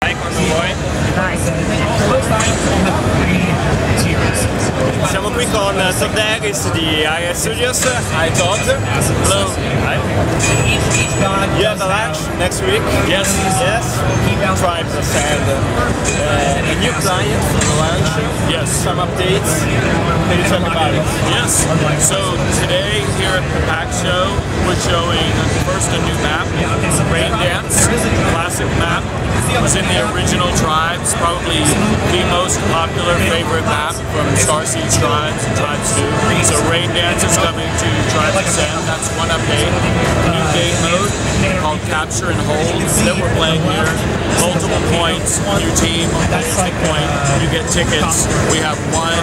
Mike on the way. Nice. Siamo qui con Todd di hi-rez Studios. Hi Todd. Hello. Hi. You have a launch next week? Yes. Yes. Tribes Ascend. A new client for the launch. Yes. Some updates. Can you talk about it? Yes. So today here at the PAX show, we're showing first a new map, Rain Dance, classic map. It was in the original Tribes, probably the most popular favorite map from Starseed's Tribes and Tribes 2. So Rain Dance is coming to Tribes Ascend. That's one update. New game mode called Capture and Hold that we're playing here. Multiple points, new team, holds the point, you get tickets. We have one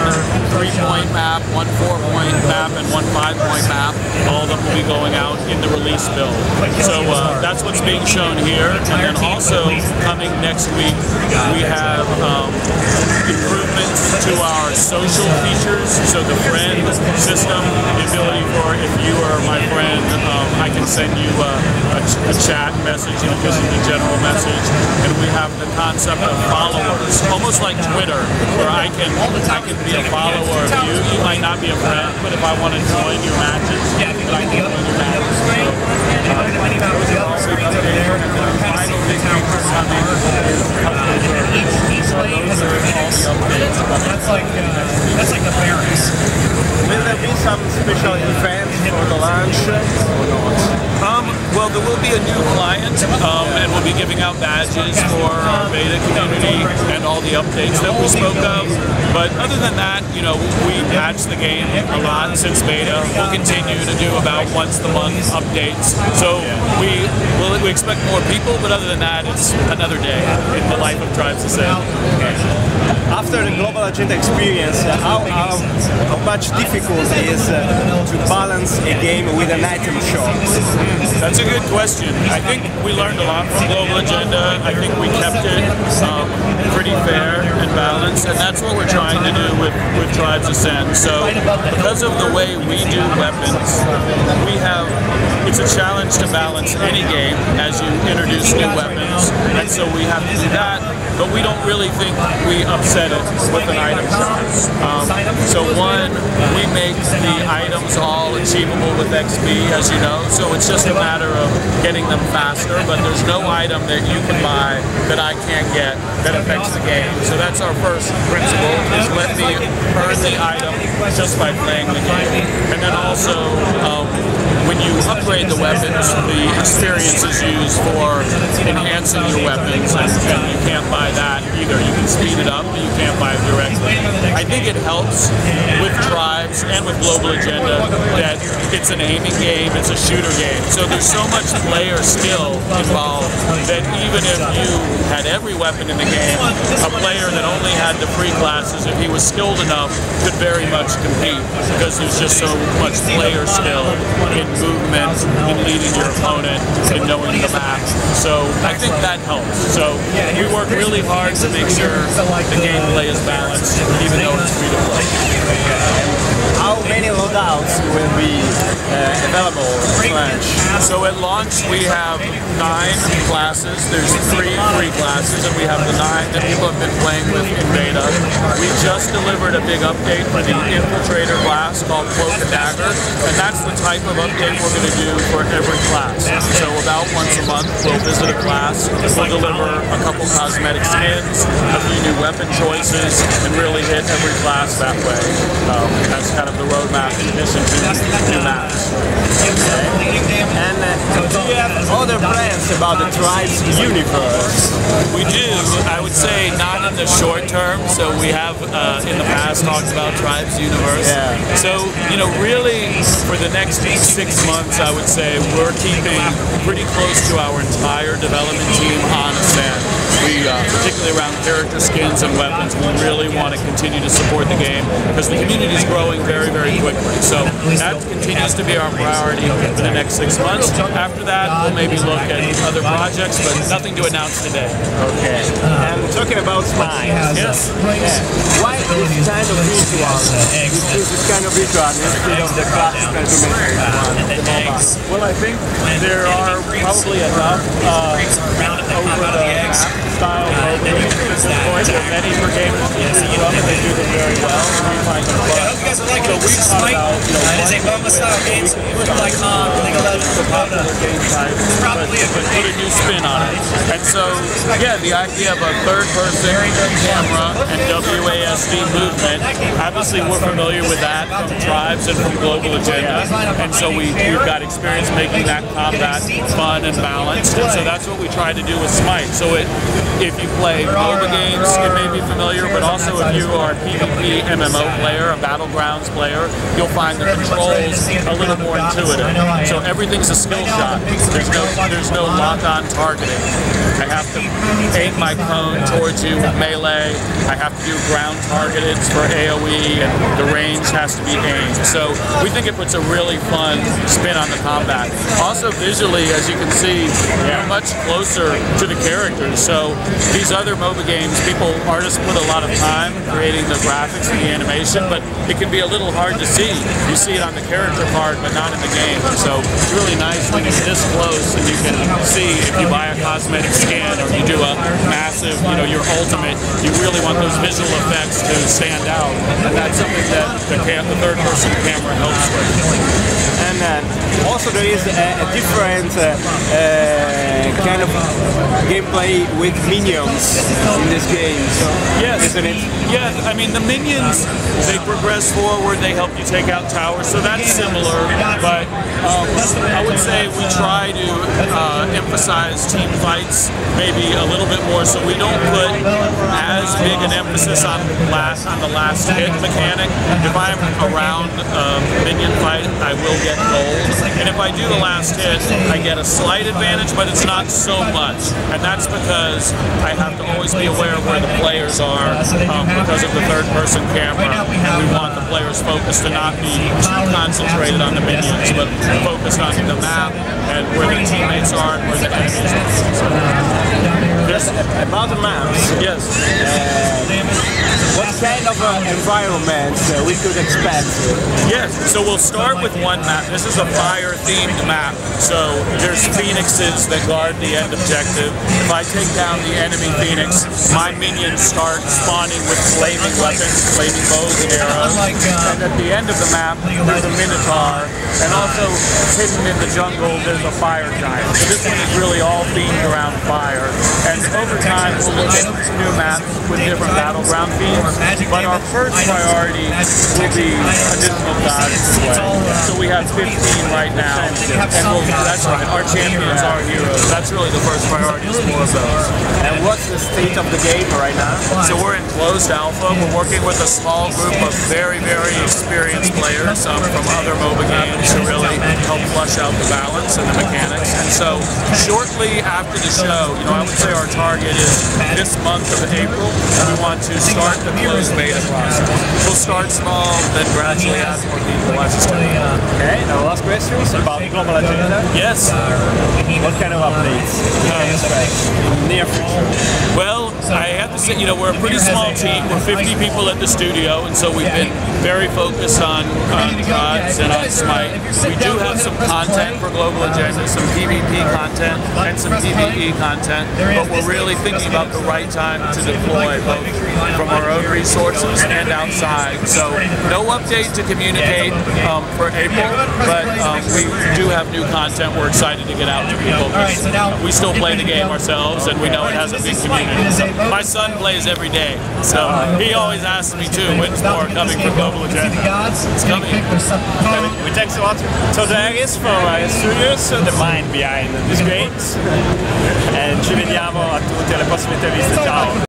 3-point map, one 4-point map, and one 5-point map. All of them will be going out in the release build. So that's what's being shown here. And then also coming next week, we have improvements to our social features. So the friend system, the ability for if you are my friend, I can send you a chat message in addition to general message. And we have the concept of followers, almost like Twitter, where I can be a follower of you. You might not be a friend, but if I want to join your matches, I can join your matches. That's like the barracks. Will there be some special events for the launch or not? Well, there will be a new client, and we'll be giving out badges for our beta community and all the updates that we spoke of. But other than that, you know, we patched the game a lot since beta. We'll continue to do about once a month updates. So we expect more people, but other than that, it's another day in the life of Tribes Ascend. After the global agenda experience, how much difficult is to balance a game with an item shop? That's a good question. I think we learned a lot from Global Agenda. I think we kept it pretty fair and balanced, and that's what we're trying to do with Tribes Ascend. So because of the way we do weapons, it's a challenge to balance any game as you introduce new weapons, and so we have to do that, but we don't really think we upset it with an item shop. So one, we make the items all achievable with XP, as you know, so it's just a matter of getting them faster, but there's no item that you can buy that I can't get that affects the game. So that's our first principle, is let me earn the item just by playing the game. And then also, when you upgrade the weapons, the experience is used for enhancing your weapons, and you can't buy that either. You can speed it up, but you can't buy it directly. I think it helps with Tribes and with Global Agenda that it's an aiming game, it's a shooter game. So there's so much player skill involved that even if you had every weapon in the game, a player that only had the free classes, if he was skilled enough, could very much compete, because there's just so much player skill in movement, in leading your opponent, in knowing the map. So I think that helps. So we work really hard to make sure the gameplay is balanced, even though it's free to play. How many loadouts will be available at launch? So at launch we have 9 classes. There's 3 free classes, and we have the 9 that people have been playing with in beta. We just delivered a big update for the Infiltrator class called Cloak and Dagger, and that's the type of update we're going to do for every class. So about once a month we'll visit a class, we'll deliver a couple cosmetic skins, a few new weapon choices, and really hit every class that way. That's kind of the roadmap in addition to new maps. And do you have other plans about the Tribes universe? We do. I would say not in the short term. So we have in the past talked about Tribes universe. Yeah. So, you know, really for the next 6 months, I would say we're keeping pretty close to our entire development team on Ascend. We, particularly around character skins and weapons, we really want to continue to support the game because the community is growing very, very quickly. So that continues to be our priority for the next 6 months. After that, we'll maybe look at other projects, but nothing to announce today. Okay. And talking about Smite. Yes. Why this kind of visual? This kind of visual instead of the classical one? Well, I think there are probably enough over-the-map style movies at this point that many for gamers to choose from, and they do them very well, and we find them fun. So we thought about, It is a MMO-style game, like League of Legends or Dota. But put a new spin on it. And so, yeah, the idea of a third-person camera and WASD movement, obviously we're familiar with that from Tribes and from Global Agenda, and so we've got experience making that combat fun and balanced, and so that's what we try to do with Smite. So if you play MOBA games, it may be familiar, but also if you are a PvP MMO player, a Battlegrounds player, you'll find the controls a little more intuitive. So everything's a skill shot. There's no lock-on targeting. I have to aim my cone towards you with melee. I have to do ground targeted for AoE, and the range has to be aimed. So we think it puts a really fun spin on the combat. Also visually, as you can see, we're much closer to the characters. So these other MOBA games, artists put a lot of time creating the graphics and the animation, but it can be a little hard to see. You see it on the character card, but not in the game. So it's really nice when it's this close and you can see if you buy a cosmetic skin or you do a massive, your ultimate, you really want those visual effects to stand out. And that's something that the third-person camera helps with. And also there is a different kind of gameplay with minions in this game. So, yes, isn't it? Yeah, I mean the minions, they progress forward, they help you take out towers, so that's similar, but I would say we try to emphasize team fights maybe a little bit more, so we don't put as big an emphasis on the last hit mechanic. If I'm around a minion fight, I will get gold, and if I do the last hit, I get a slight advantage, but it's not so much, and that's because I have to always be aware of where the players are because of the third-person camera, and we want the players' focus to not be too concentrated on the minions, but focused on the map and where the teammates are and where the enemies are. So, about the maps. Yes. What kind of environment we could expect? Yes, so we'll start with one map. This is a fire-themed map, so there's phoenixes that guard the end objective. If I take down the enemy phoenix, my minions start spawning with flaming weapons, flaming bows and arrows. And at the end of the map, there's a minotaur, and also hidden in the jungle, there's a fire giant. So this one is really all themed around fire. And over time, we'll look at new maps with different battleground themes. But our first priority will be additional gods to play. So we have 15 right now, and that's right, our champions are heroes. That's really the first priority, is more of those. And what's the state of the game right now? So we're in closed alpha. We're working with a small group of very, very experienced players from other MOBA games to really help flush out the balance and the mechanics. And so shortly after the show, I would say our target is this month of April, and we want to start the closed beta process. We'll start small, then gradually add more people as it's going. Okay, now last question is about Global Agenda. Yes. What kind of updates can you expect in the near future? Well, I have to say, we're a pretty small team. We're 50 people at the studio, and so we've been very focused on Tribes and on Smite. We do have some content for Global Agenda, some PvP content and some PvE content, but we're really thinking about the right time to deploy both from our own resources and outside. So no update to communicate for April, but we do have new content we're excited to get out to people. We still play the game ourselves, and we know it has a big community. So my son plays every day, so he always asks me too, when's more coming from Global Agenda? It's coming. We thanks a lot to hi-rez from hi-rez Studios, the mind behind these games, e ci vediamo a tutti alle prossime interviste. Ciao!